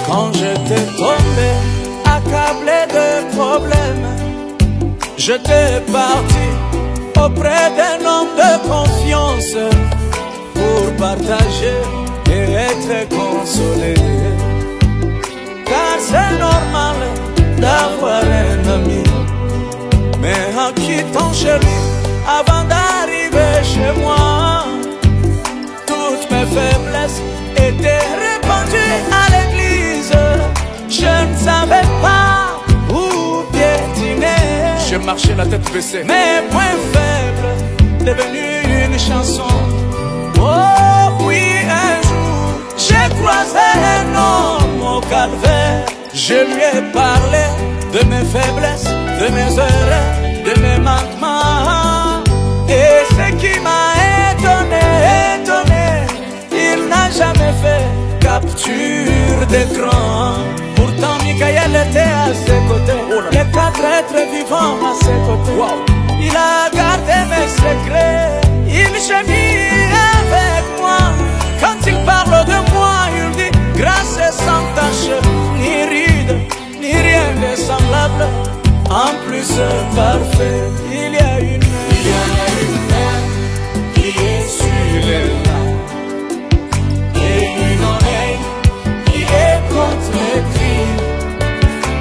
Quand j'étais tombé, accablé de problèmes, j'étais parti auprès d'un homme de confiance pour partager et être consolé. Car c'est normal d'avoir un ami, mais en quittant chez lui, avant d'arriver chez moi, toutes mes faiblesses étaient répandues à l'église. Je ne savais pas où piétiner. Je marchais la tête baissée. Mes points faibles devenus une chanson. Oh oui, un jour j'ai croisé un homme au calvaire. Je lui ai parlé de mes faiblesses, de mes erreurs, de mes manquements. Et ce qui m'a étonné, il n'a jamais fait capture d'écran. Pourtant Michael était à ses côtés, les quatre êtres vivants à ses côtés. Il a gardé mes secrets, il gémit avec moi. Quand il parle de moi, il dit grâce et sans tache, ni ride, ni rien de semblable. En plus parfait, il y a une main qui est sur les mains et une oreille qui écoute mes cris.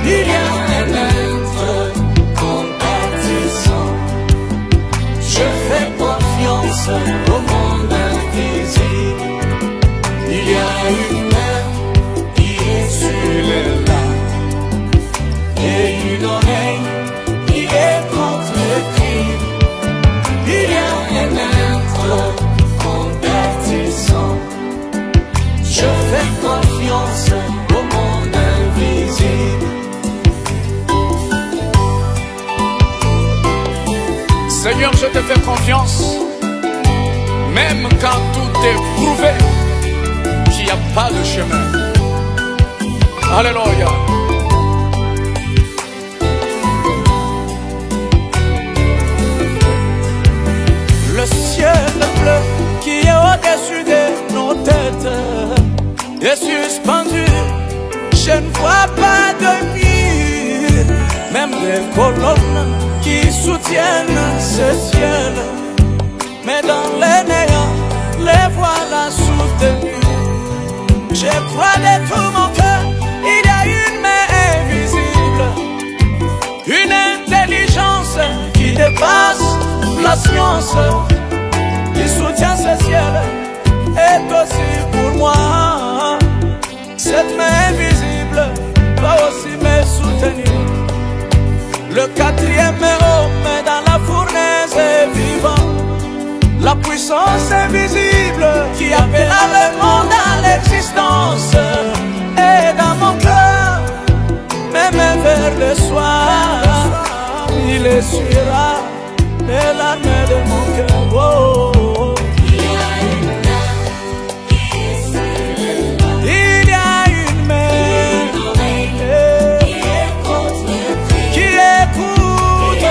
Il y a un être compatissant. Je fais confiance au monde invisible. Il y a une main qui est sur les mains et une oreille qui écoute mes cris. Il y a un être compatissant. Je fais confiance au monde invisible. Seigneur, je te fais confiance, même quand tout est prouvé, qu'il n'y a pas de chemin. Alléluia. Le ciel bleu qui est au-dessus de nos têtes est suspendu. Je ne vois pas de mur, même des colonnes qui soutiennent ce ciel. Mais dans les néants, les voilà soutenus. Je crois de tout mon cœur, il y a une main invisible, une intelligence qui dépasse la science, qui soutient ce ciel, est aussi pour moi. Cette main invisible va aussi me soutenir. Le quatrième homme dans la fournaise est vivant. La puissance invisible qui appela le monde à l'existence est dans mon cœur. Même vers le soir, il essuiera les larmes de mon cœur. Oh, oh, oh. Il y a une main qui écoute.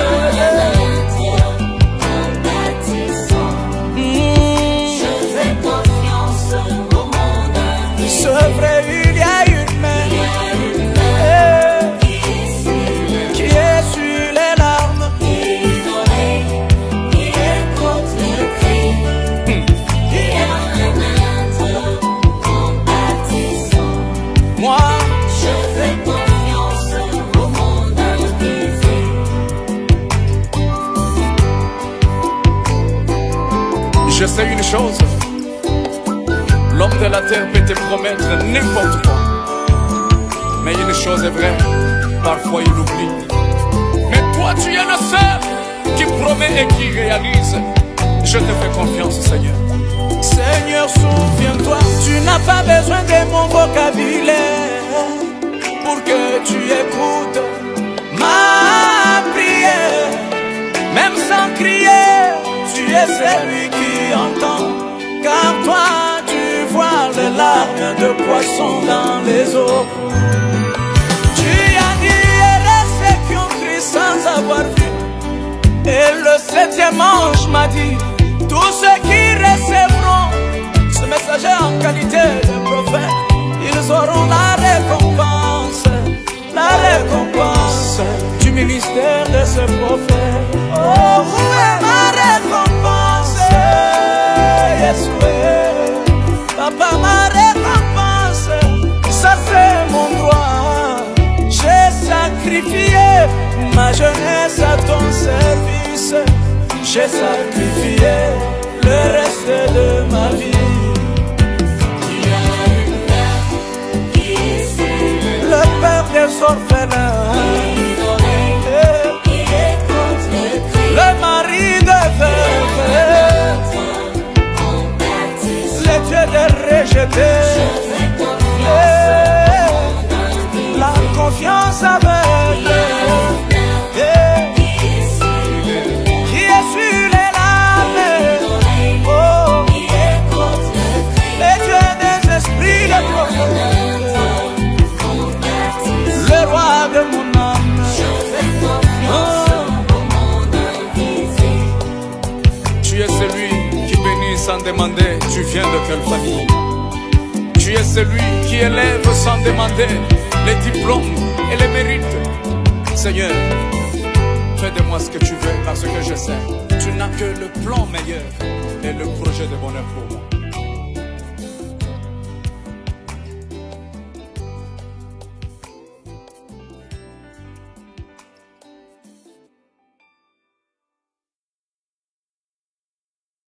Je fais confiance au monde invisible. C'est vrai, il y a une main qui est sur les larmes. Moi, je fais confiance au monde invisible. Je sais une chose, l'homme de la terre peut te promettre n'importe quoi. Mais une chose est vraie, parfois il oublie. Mais toi tu es le seul qui promet et qui réalise. Je te fais confiance, Seigneur. Seigneur, souviens-toi, tu n'as pas besoin de mon vocabulaire pour que tu écoutes ma prière. Même sans crier, tu es celui qui entend. Car toi, tu vois les larmes de poisson dans les eaux. Tu as dit, et ceux qui ont crié sans avoir vu. Et le 7e ange m'a dit, tous ceux qui recevront ce messager en qualité de prophète, ils auront la récompense du ministère de ce prophète. Oh, où est ma récompense? Yeshua, Papa, ma récompense, ça c'est mon droit. J'ai sacrifié ma jeunesse à ton service. J'ai sacrifié le reste de ma vie. Le père des orphelins, le mari de veuve, le Dieu des rejetés, la confiance aveugle, qui essuie les larmes, oh, le Dieu des esprits de prophètes, le roi de mon âme. Tu es celui qui bénit sans demander, tu viens de quelle famille? Tu es celui qui élève sans demander les diplômes et les mérites. Seigneur, fais de moi ce que tu veux parce que je sais, tu n'as que le plan meilleur et le projet de bonheur pour moi.